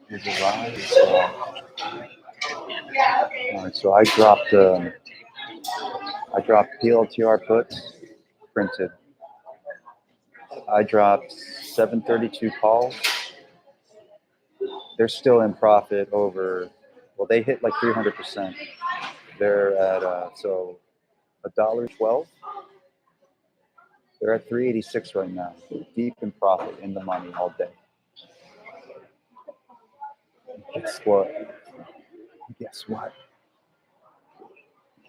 Here's a rise. All right, so I dropped PLTR puts printed. I dropped 732 calls. They're still in profit over. Well, they hit like 300%. They're at so $1.12. They're at 386 right now. Deep in profit, in the money all day. Guess what? Guess what?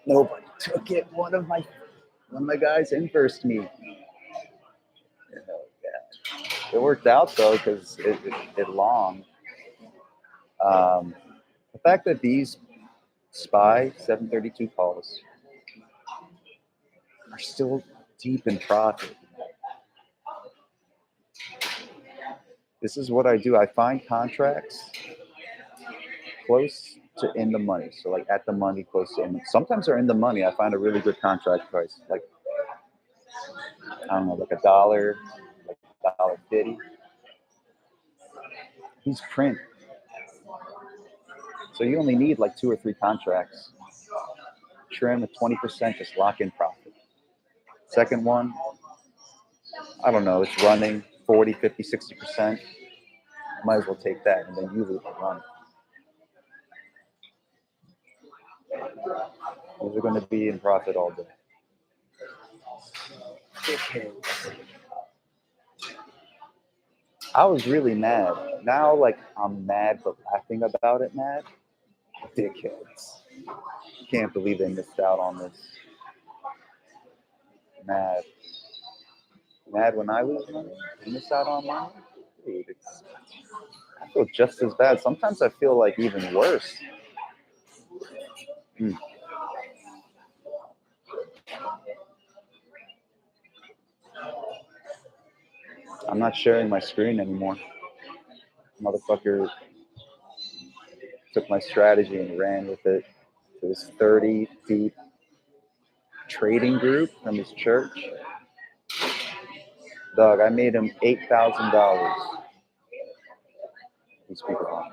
Nobody took it. One of my guys inversed me. Yeah. It worked out though because it longed. The fact that these SPY 732 calls are still deep in profit. This is what I do. I find contracts close to in the money. So like at the money, close to in the, sometimes they're in the money. I find a really good contract price. Like, I don't know, like $1, like $1.50. These print. So you only need like 2 or 3 contracts. Trim at 20%, just lock in profit. Second one, I don't know, it's running 40, 50, 60%. Might as well take that and then you lose the run. Those are going to be in profit all day. I was really mad. Now, like, I'm mad but laughing about it mad. Dickheads. Can't believe they missed out on this. Mad. Mad when I lose money? They miss out on money? Dude, I feel just as bad. Sometimes I feel like even worse. I'm not sharing my screen anymore. Motherfucker took my strategy and ran with it to his 30 deep trading group from his church. Dog, I made him $8,000. You speak on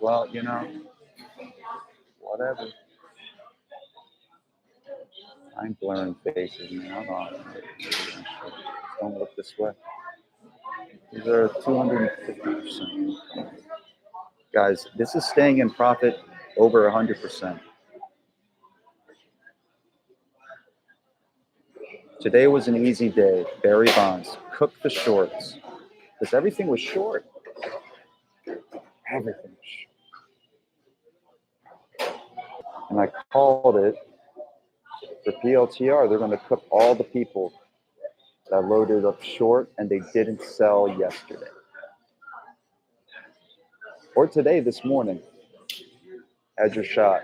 well, you know, whatever. I'm blurring faces, man. Don't look this way. These are 250%. Guys, this is staying in profit over 100%. Today was an easy day. Barry Bonds, cook the shorts. Because everything was short. Everything was short. And I called it for PLTR. They're going to cook all the people that loaded up short and they didn't sell yesterday. Or today, this morning. Had your shot.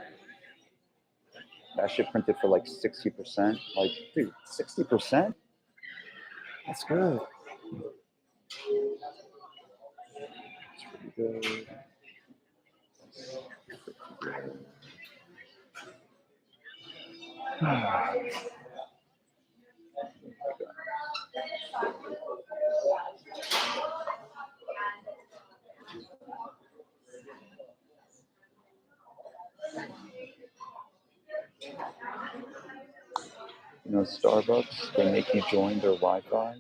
That shit printed for like 60%. Like, dude, 60%? That's good. That's pretty good. You know, Starbucks, they make you join their Wi-Fi.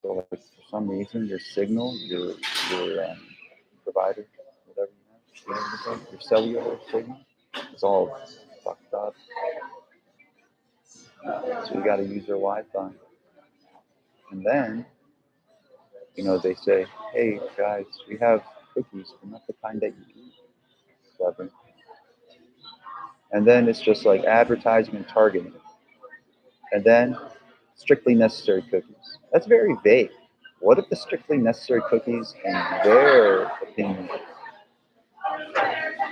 So, like, for some reason, your signal, your provider, whatever you have, your cellular signal, is all fucked up. So you got to use their Wi-Fi. And then, you know, they say, hey, guys, we have cookies, but not the kind that you eat. Clever. And then it's just like advertisement targeting. And then strictly necessary cookies. That's very vague. What if the strictly necessary cookies, in their opinion,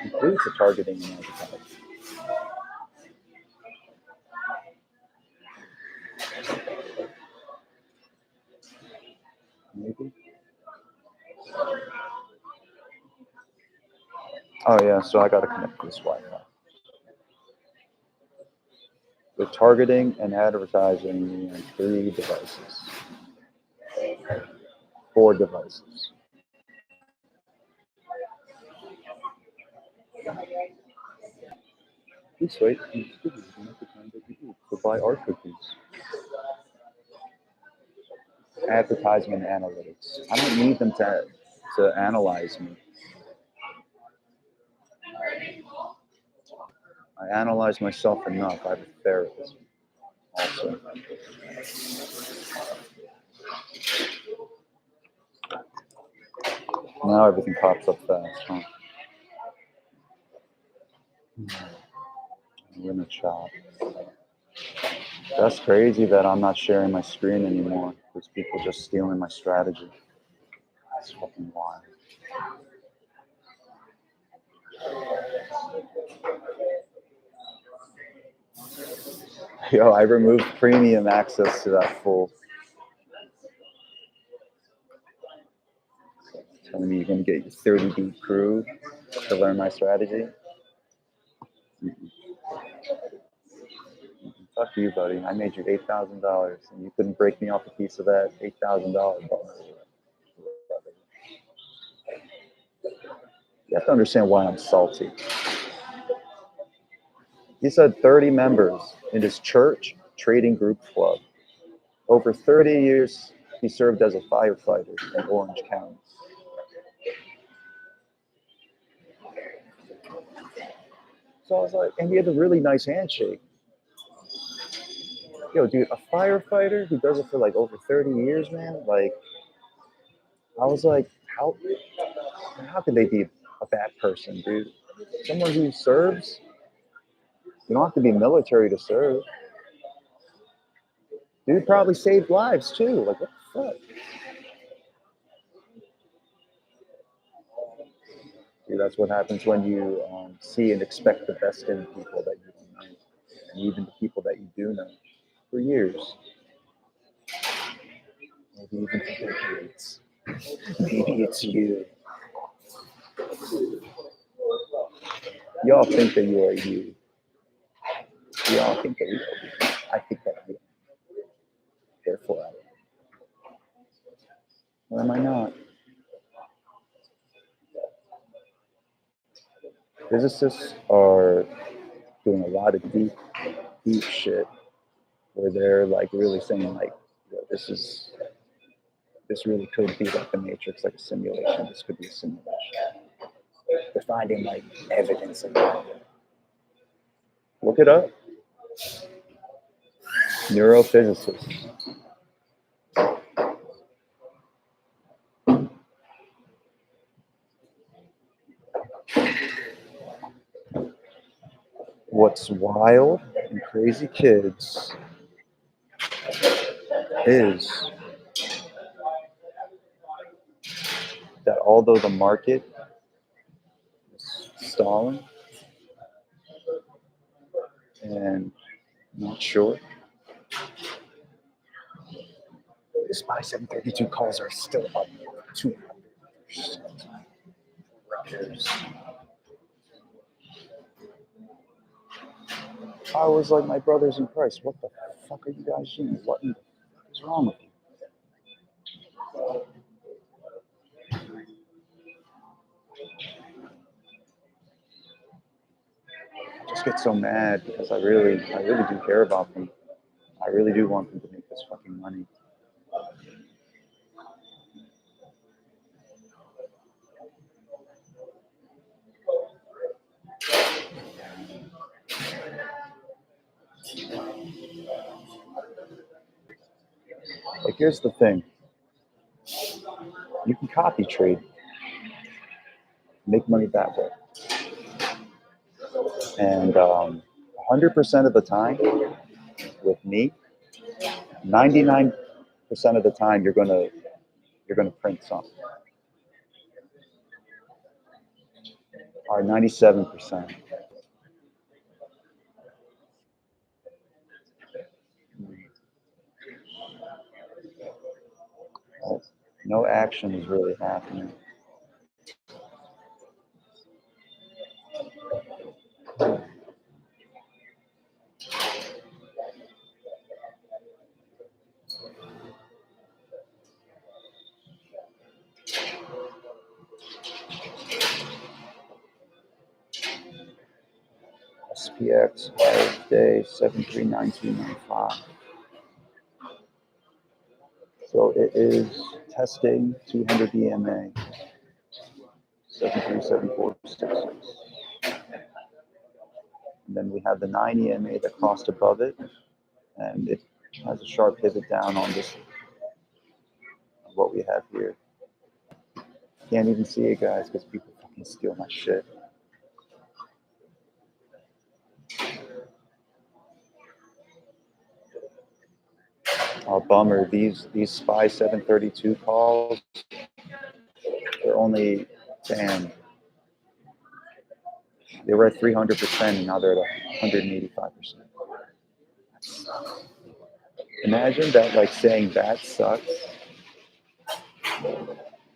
includes the targeting and advertising? Maybe. Oh yeah, so I gotta connect to this Wi-Fi. They're targeting and advertising me on 3 devices, 4 devices. Please wait. These cookies are not the kind that you eat. So buy our cookies. Advertising and analytics. I don't need them to analyze me. I analyze myself enough. I have a therapist also. Now everything pops up fast, huh? I'm gonna chop. That's crazy that I'm not sharing my screen anymore because people just stealing my strategy. That's fucking wild. Yo, I removed premium access to that full. Telling me you're gonna get your 30 deep crew to learn my strategy. Fuck you, buddy. I made you $8,000, and you couldn't break me off a piece of that $8,000 bonus. You have to understand why I'm salty. He said 30 members in his church trading group club. Over 30 years, he served as a firefighter in Orange County. So I was like, and he had a really nice handshake. Yo, dude, a firefighter who does it for like over 30 years, man. Like, I was like, how could they be a bad person, dude? Someone who serves, you don't have to be military to serve. Dude probably saved lives too. Like, what the fuck? Dude, that's what happens when you see and expect the best in people that you don't know, and even the people that you do know for years, maybe even for decades. Maybe it's you. Y'all think that you are you. Y'all think that we are you. I think that I am. Therefore, I am. Or am I not? Physicists are doing a lot of deep shit where they're like really saying like, this really could be like the Matrix, like a simulation. This could be a simulation. They're finding like evidence of that. Look it up. Neurophysicists. What's wild and crazy kids is that although the market is stalling and not sure, the SPY 732 calls are still up 200%. I was like, my brothers in Christ, what the fuck are you guys doing? What is wrong with you? I just get so mad because I really do care about them. I really do want them to make this fucking money. Like, here's the thing. You can copy trade, make money that way. And 100% of the time with me, 99% of the time you're gonna print something. Or 97%. No action is really happening. SPX high day 739295. So it is testing 200 EMA 737466. And then we have the 9 EMA that crossed above it, and it has a sharp pivot down on this, what we have here. Can't even see it, guys, because people fucking steal my shit. Oh, bummer. These SPY 732 calls, they're only, damn, they were at 300% and now they're at 185%. Imagine that, like saying that sucks.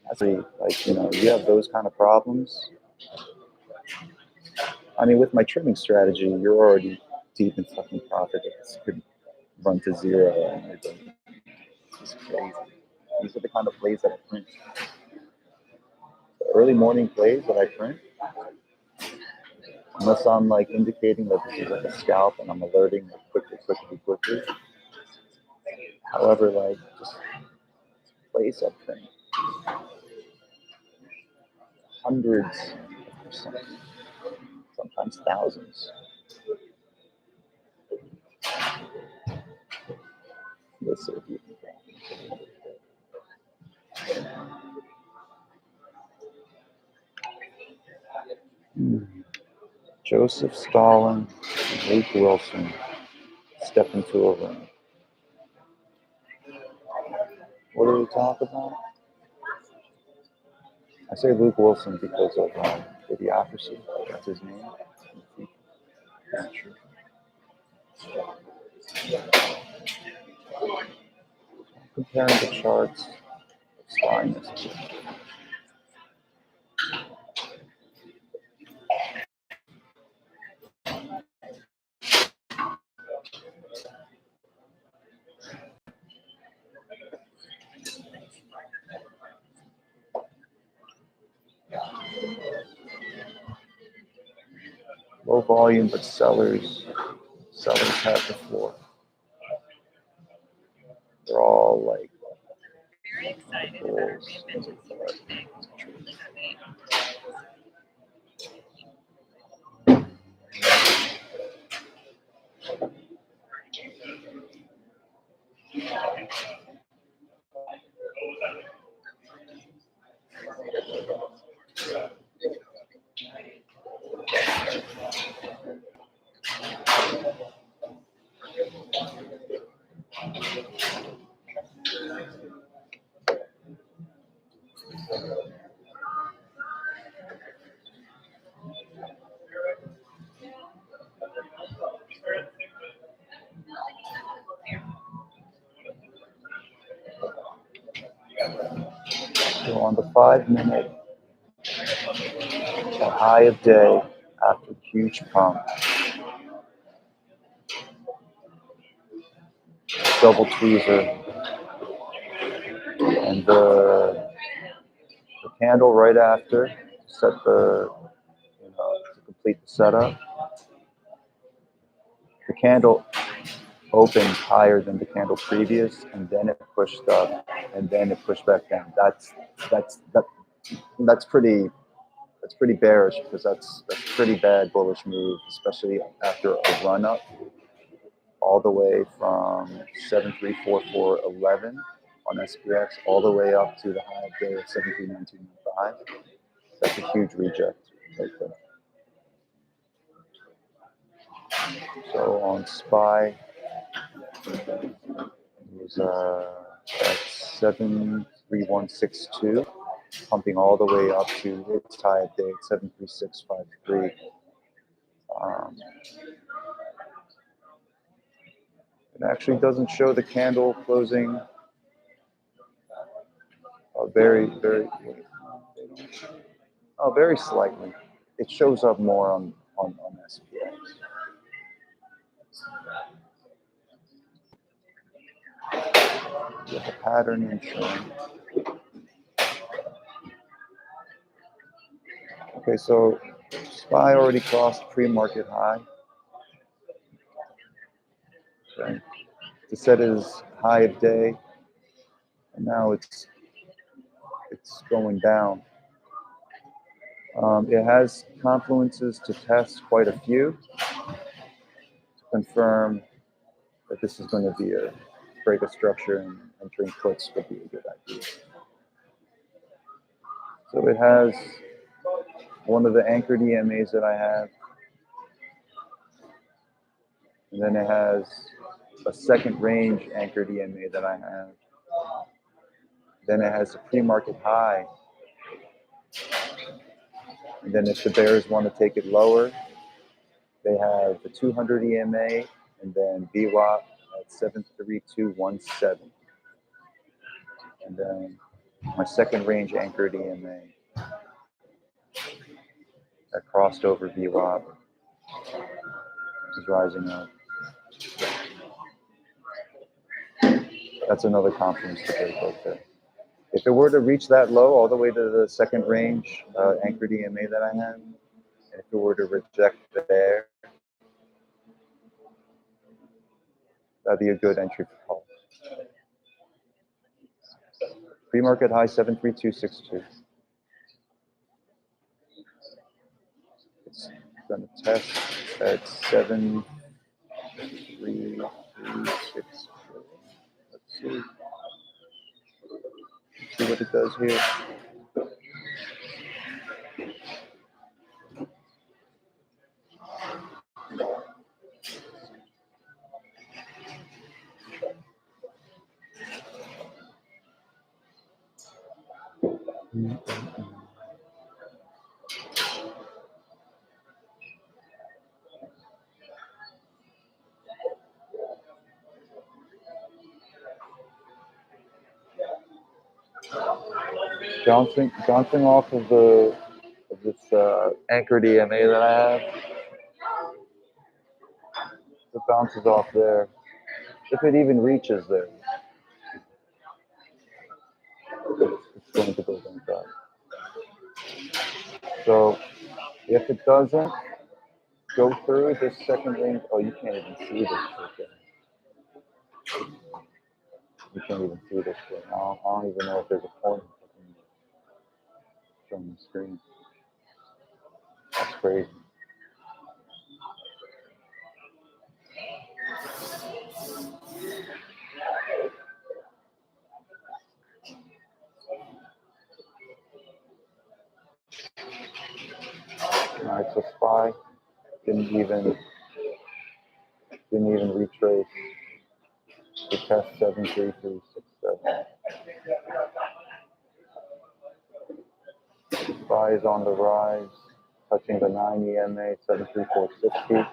That's like, you have those kind of problems. I mean, with my trimming strategy, you're already deep in fucking profit. It could run to zero and it's crazy. These are the kind of plays that I print. The early morning plays that I print, unless I'm like indicating that this is like a scalp and I'm alerting like quickly. However, like just plays I print hundreds of percent, sometimes thousands. Let's see if you can. Joseph Stalin, Luke Wilson step into a room. What do we talk about? I say Luke Wilson because of Idiocracy. That's his name. Not sure. Comparing the charts, it's fine. Low volume, but sellers have the floor. They're all like bulls. So on the 5 minute, a high of day after huge pump, double tweezer, and the candle right after set the to complete the setup. The candle opened higher than the candle previous, and then it pushed up, and then it pushed back down. That's pretty bearish because that's pretty bad bullish move, especially after a run up all the way from 734411 on SPX all the way up to the high day of 739295. That's a huge reject right there. So on SPY, it was at 73162, pumping all the way up to its high at day 73653. It actually doesn't show the candle closing very slightly. It shows up more on SPX. With the pattern in Chun. Okay, so SPY already crossed pre-market high Okay. The set is high of day, and now it's going down. It has confluences to test quite a few to confirm that this is going to be a break of structure and entering puts would be a good idea. So it has one of the anchored EMAs that I have, and then it has a second range anchored EMA that I have. Then it has a pre-market high. And then if the bears want to take it lower, they have the 200 EMA and then VWAP at 73217. And then my second range anchored EMA that crossed over VWAP is rising up. That's another confluence to break right there. If it were to reach that low all the way to the second range anchored EMA that I have, and if it were to reject there, that'd be a good entry for call. Pre-market high 73262. It's going to test at 73364. Let's see. See what it does here. Bouncing off of this anchored EMA that I have. It bounces off there. If it even reaches there, it's going to go like that. So if it doesn't go through this second range, oh, you can't even see this shit there. You can't even see this shit. I don't even know if there's a point from the screen. That's crazy. All right, so SPY didn't even retrace the test 73367. SPY is on the rise, touching the 9 EMA 73460.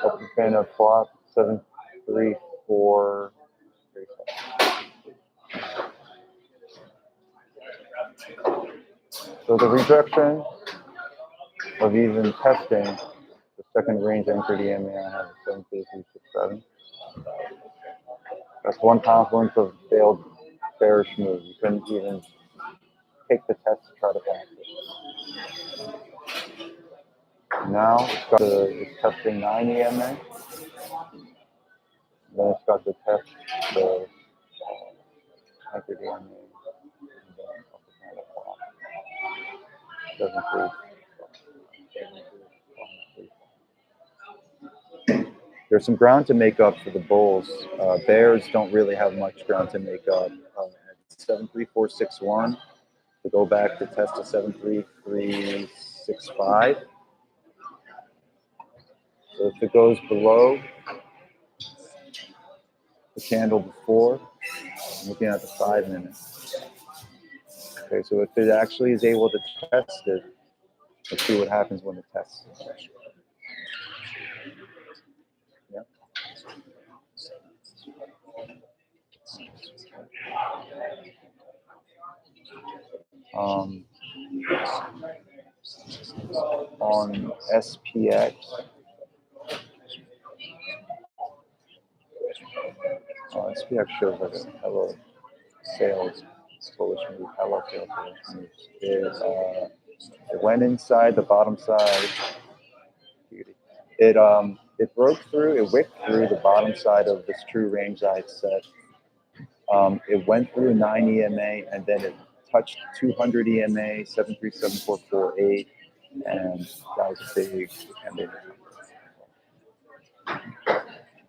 Open fan of flop 734. So the rejection of even testing the second range anchored EMA I have is 73367. That's one confluence of failed bearish move. You couldn't even take the test to try to pass it. Now it's testing 9 EMA. Then it's got to test the anchored EMA. And then upper hand of flop. 733. There's some ground to make up for the bulls. Bears don't really have much ground to make up. At 73461 to go back to test a 73365. So if it goes below the candle before, I'm looking at the 5 minutes. Okay, so if it actually is able to test it, let's see what happens when it tests it. Yeah. On SPX, SPX shows like a hello sales. Bullish move. I love tail bullish moves. It went inside the bottom side. Beauty. It broke through. It wicked through the bottom side of this true range I had set. It went through 9 EMA and then it touched 200 EMA, 737448, and that was a big Dikembe.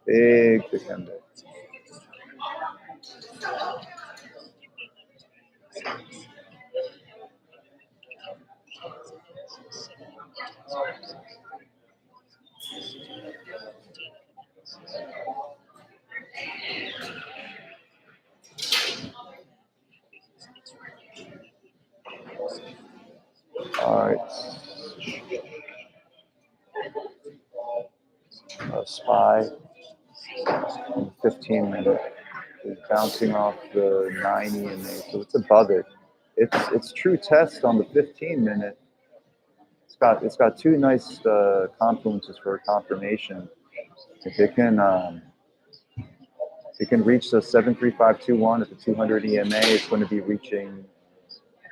Big Dikembe. All right. SPY, 15 minute, is bouncing off the 9 EMA, so it's above it. Its true test on the 15 minute. It's got two nice confluences for confirmation. If it can reach the 73521 at the 200 EMA, it's going to be reaching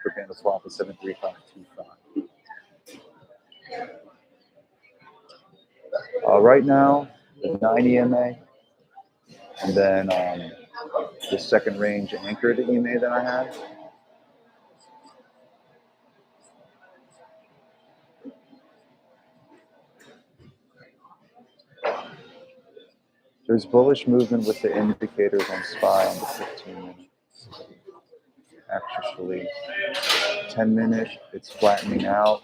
for band swap at 73525. Right now, the 9 EMA, and then the second range anchored EMA that I have. There's bullish movement with the indicators on SPY on the 15 minute. Actually, 10 minute, it's flattening out.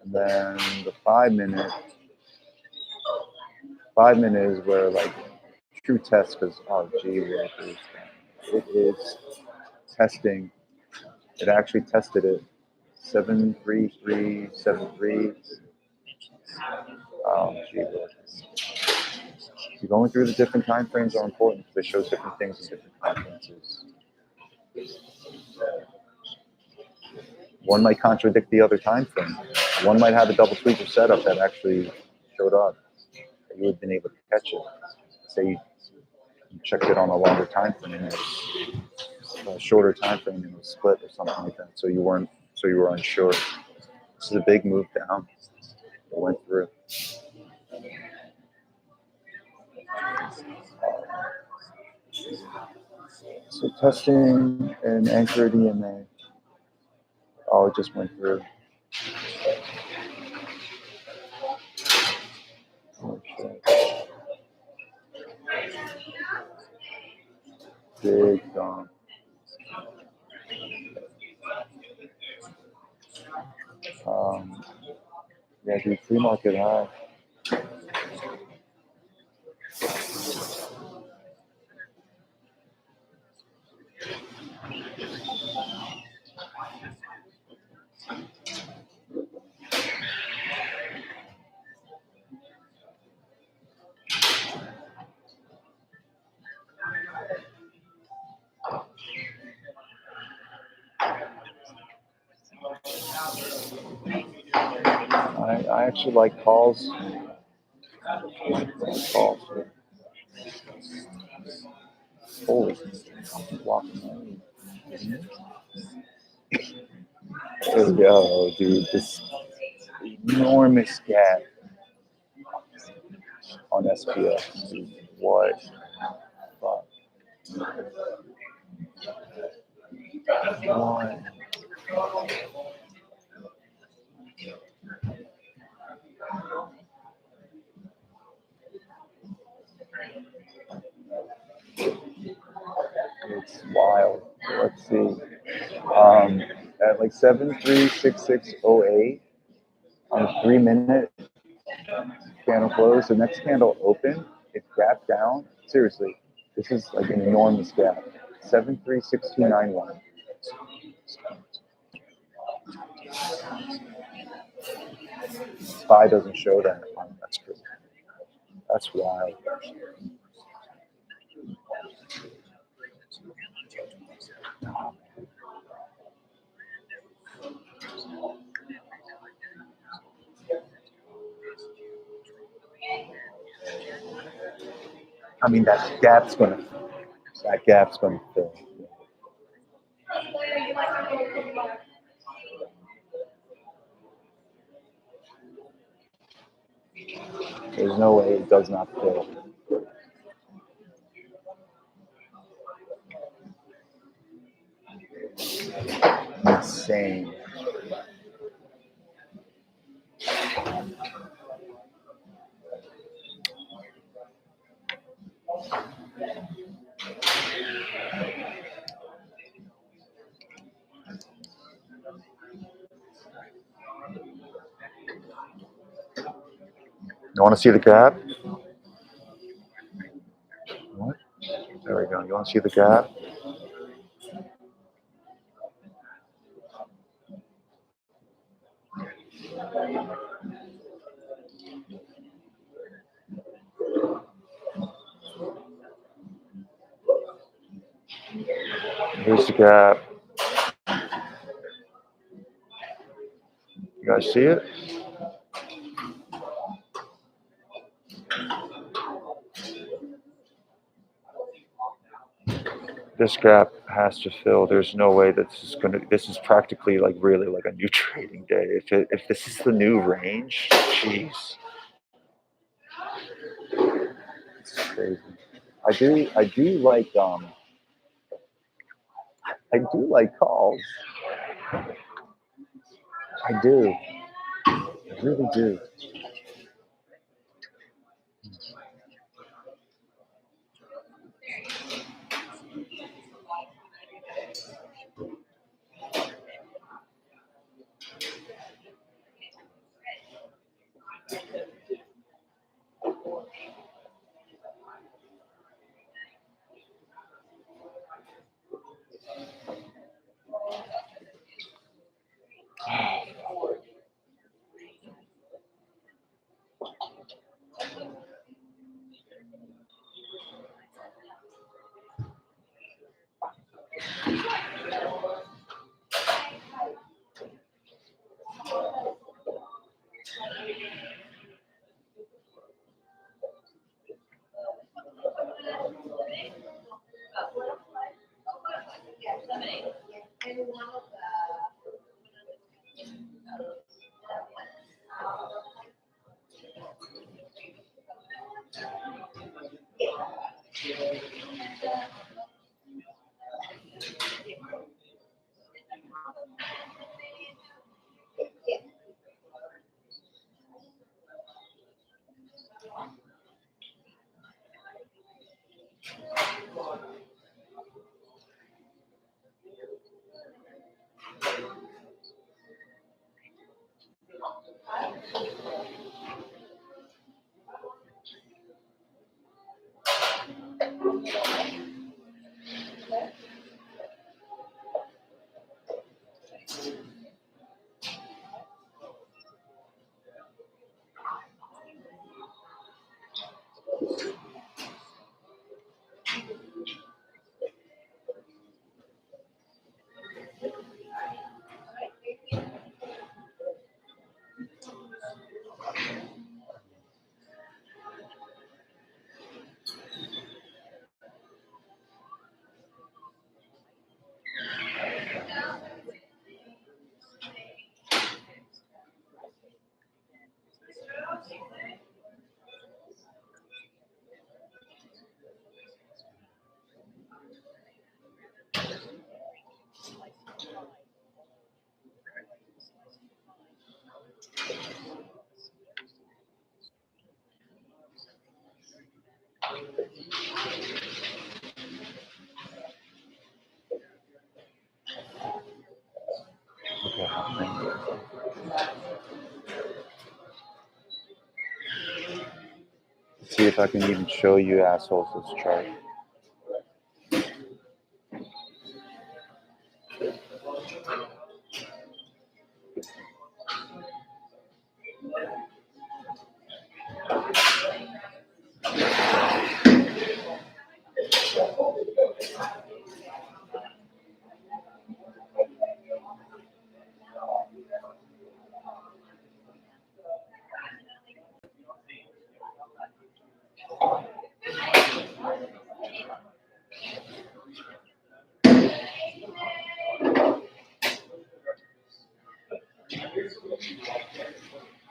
And then the 5 minute is where like true test, because it is testing. It actually tested it 73373. So going through the different time frames are important because they show different things in different conferences. One might contradict the other time frame. One might have a double sweeper setup that actually showed up. You would have been able to catch it. Say you checked it on a longer time frame, and a shorter time frame, and it was split or something like that. So you were unsure. This is a big move down. It went through. So testing an anchored EMA. Oh, it just went through. Oh, shit. Big dump. Yeah, dude, free market high. I actually like calls. Calls. Holy, blocking. There we go, dude. This enormous gap on SPS. Dude. What? Fuck. What? It's wild. Let's see. At like 736608 on a 3 minute candle close, the next candle open, it gapped down. Seriously, this is like an enormous gap. 736291. SPY doesn't show that. That's crazy. That's wild. I mean, that gap's gonna fill. There's no way it does not fill. Insane. You want to see the gap? What? There we go. You want to see the gap? Here's the gap. You guys see it? This gap has to fill. There's no way that this is gonna. This is practically like really like a new trading day. If this is the new range, jeez, it's crazy. I do like calls. I do. I really do. Okay. Let's see if I can even show you assholes this chart.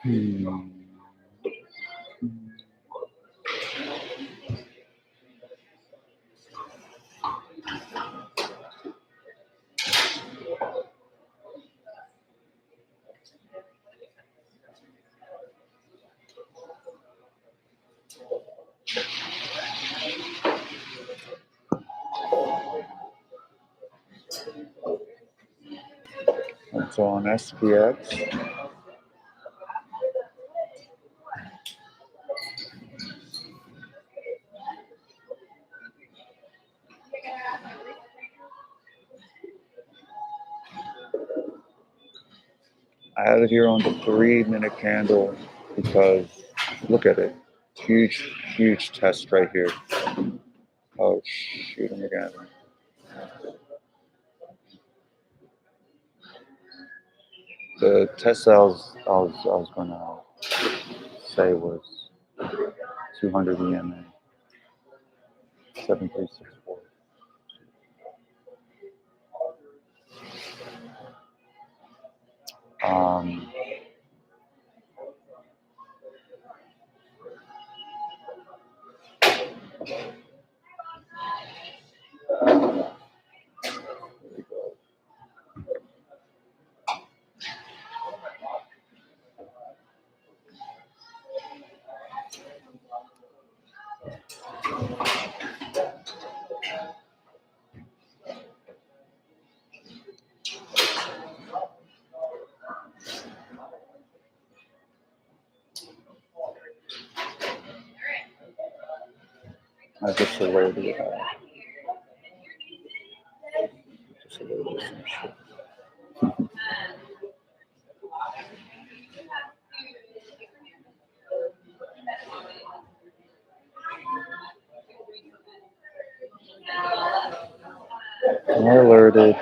Hmm. So on SPX, I have it here on the 3-minute candle because look at it. Huge, huge test right here. Oh, shoot him again. The test sales I was going to say was 200 EMA, 7364. Um, I just alerted just alerted some shit. I alerted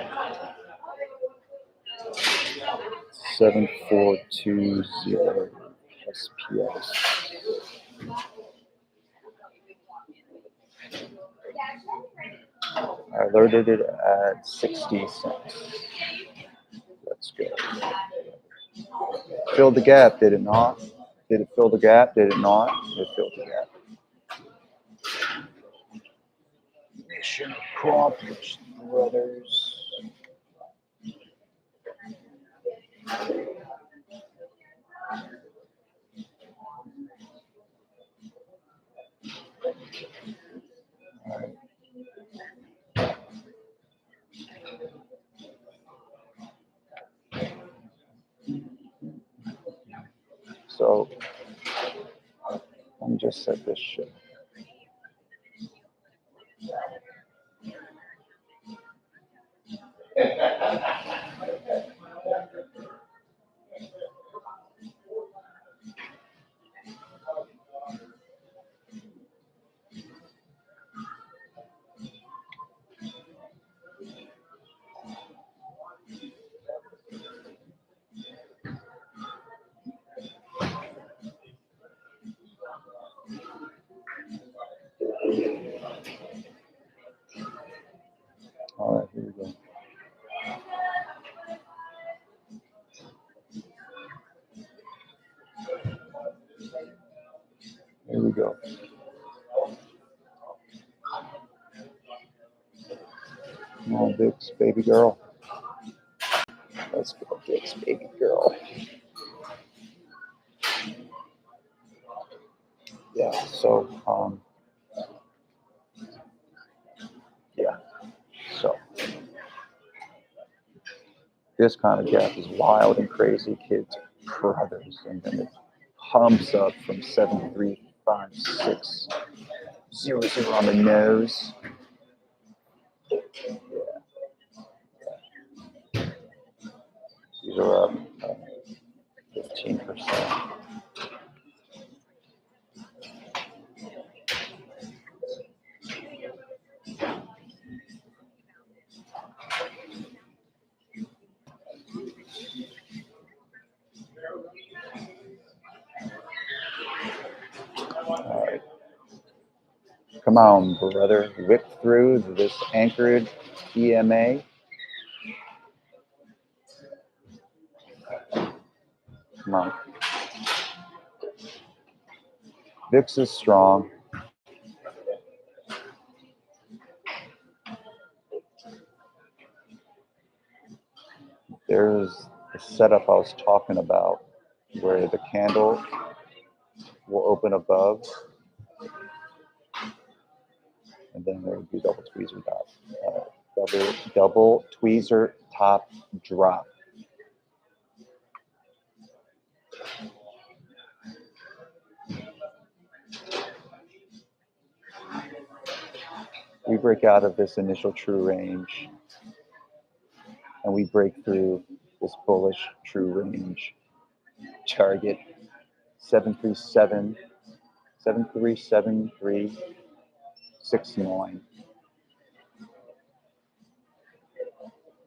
7420 SPS. I alerted it at 60 cents. Let's go. Filled the gap, did it not? Did it fill the gap? Did it not? It filled the gap. Mission accomplished, brothers. All right. So let me just set this shit. All right, here we go. Here we go. Come on, Bix, baby girl. Let's go, Bix, baby girl. Yeah, so, yeah, so this kind of gap is wild and crazy, kids, brothers, and then it humps up from 7356 zero on the nose. These are up 15%. All right. Come on, brother. Whip through this anchored EMA. Come on. VIX is strong. There's the setup I was talking about where the candle will open above and then there would be double tweezer top, double tweezer top drop. We break out of this initial true range and we break through this bullish true range target 737 737369.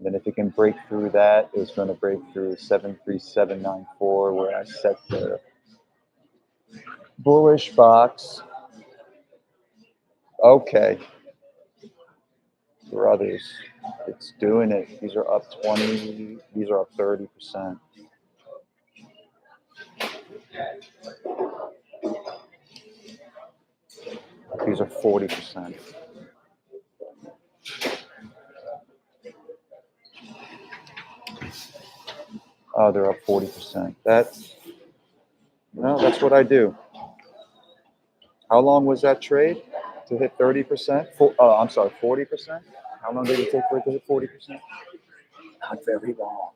Then if it can break through that, it's going to break through 73794 where I set the bullish box. Okay. For others, it's doing it. These are up 20, these are up 30%. These are 40%. Oh, they're up 40%. That's that's what I do. How long was that trade to hit 30%? I'm sorry, 40%. How long did it take for it to hit 40%? Not very long.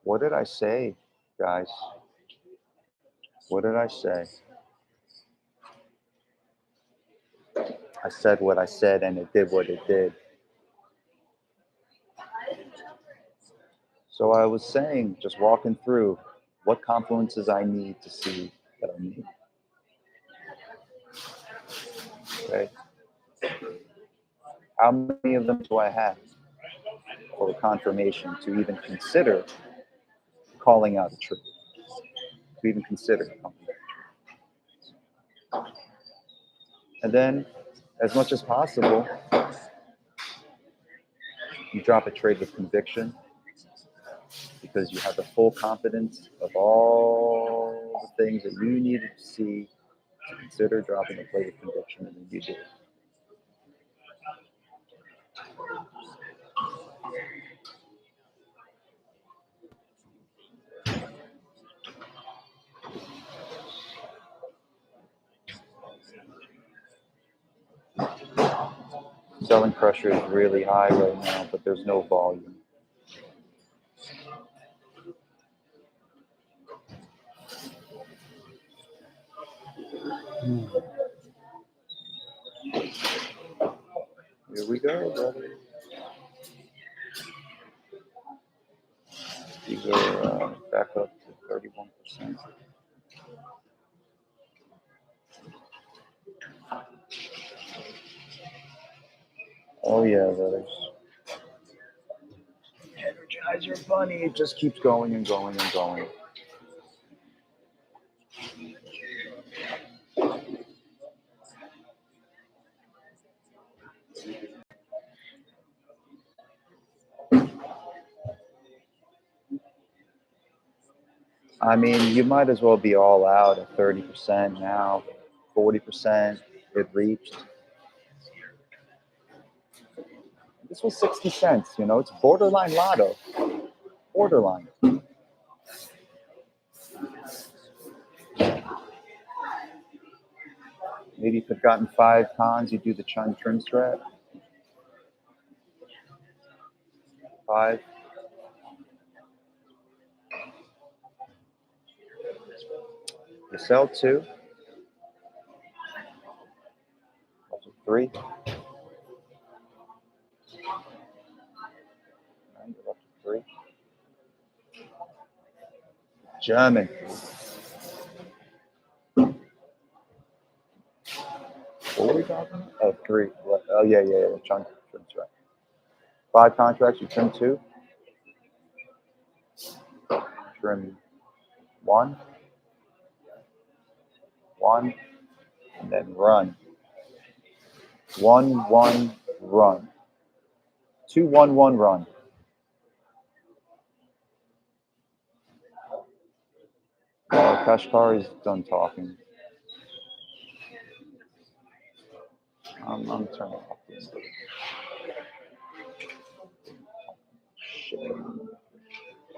What did I say, guys? What did I say? I said what I said and it did what it did. So I was saying, just walking through what confluences I need to see that I need. Okay. How many of them do I have for confirmation to even consider calling out a trade? To even consider calling out. And then, as much as possible, you drop a trade with conviction because you have the full confidence of all the things that you needed to see to consider dropping a trade with conviction, and then you do it. Selling pressure is really high right now, but there's no volume. Here we go, brother. These are back up to 31%. Oh yeah, brothers. Energizer Bunny, it just keeps going and going and going. I mean, you might as well be all out at 30% now, 40%. It reached. This was 60 cents, it's borderline lotto. Borderline. Maybe if you've gotten 5 cons, you do the Chun strat. 5. You sell 2. That's a 3. And you're up to 3. German. What were we talking about? Oh, 3. Oh, yeah. Chun strat. 5 contracts, you trim 2. Trim 1, 1, and then run. 1, 1, run. 2, 1, 1, run. Kashkar is done talking. I'm turning off this.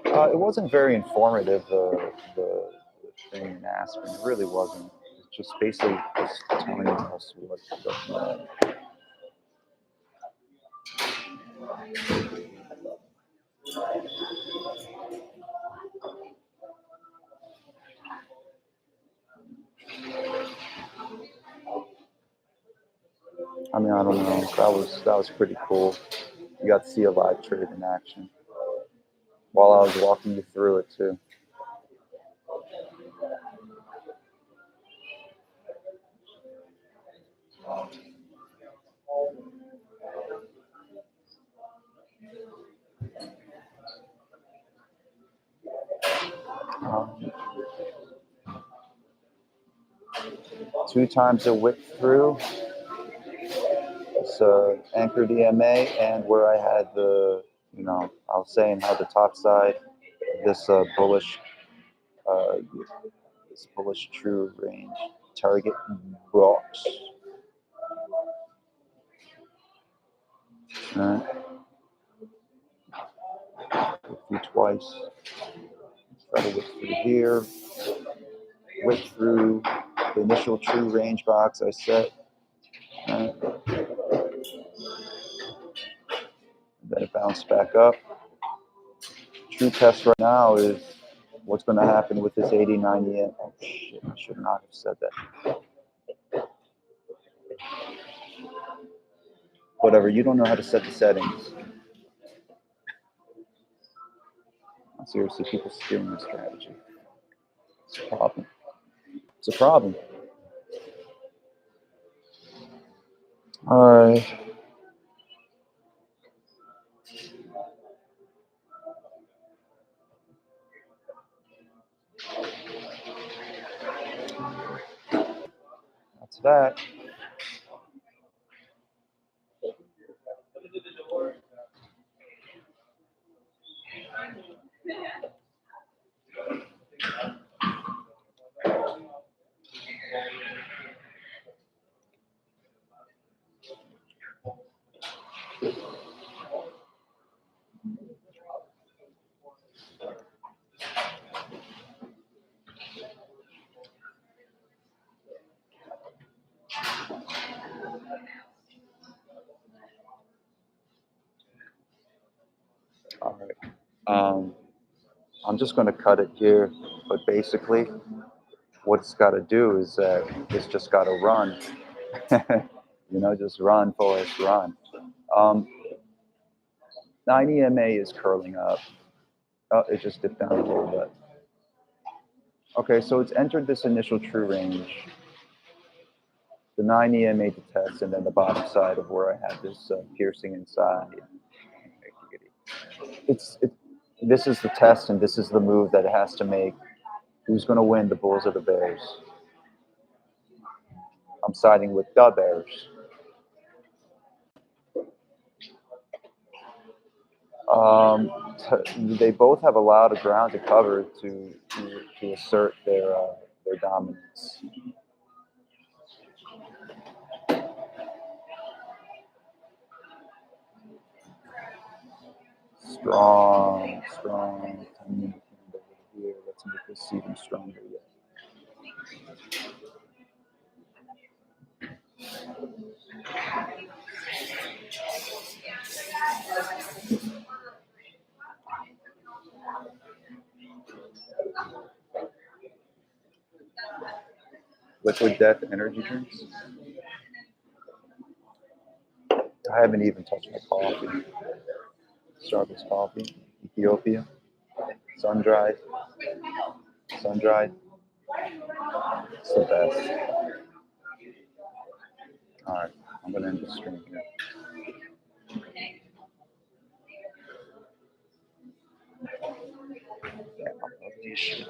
It wasn't very informative, the thing in Aspen. It really wasn't. It's just basically just telling us what's going on. I mean, I don't know. That was pretty cool. You got to see a live trade in action while I was walking you through it too. Um, 2 times a wick through. It's anchored EMA, and where I had I was saying how the top side of this uh, this bullish true range target box. Alright. Wick through twice. Try to wick through here. Wick through the initial true range box I set. Alright. Then it bounced back up. True test right now is what's going to happen with this 80, 90 in. Oh shit, I should not have said that. Whatever, you don't know how to set the settings. Seriously, people stealing my strategy. It's a problem. It's a problem. Alright. That's that. Alright. I'm just going to cut it here, but basically, what it's got to do is it's just got to run. Just run, Forrest, run. Um, 9 EMA is curling up. Oh, it just dipped down a little bit. Okay, so it's entered this initial true range. The 9 EMA to test, and then the bottom side of where I had this piercing inside. This is the test, and this is the move that it has to make. Who's going to win, the Bulls or the Bears? I'm siding with the Bears. They both have a lot of ground to cover to assert their dominance. Strong. Here, let's make this even stronger yet. Liquid Death energy drinks. I haven't even touched my coffee. Starbucks coffee, Ethiopia, sun dried. It's the best. All right, I'm gonna end the stream here. Yeah, issue.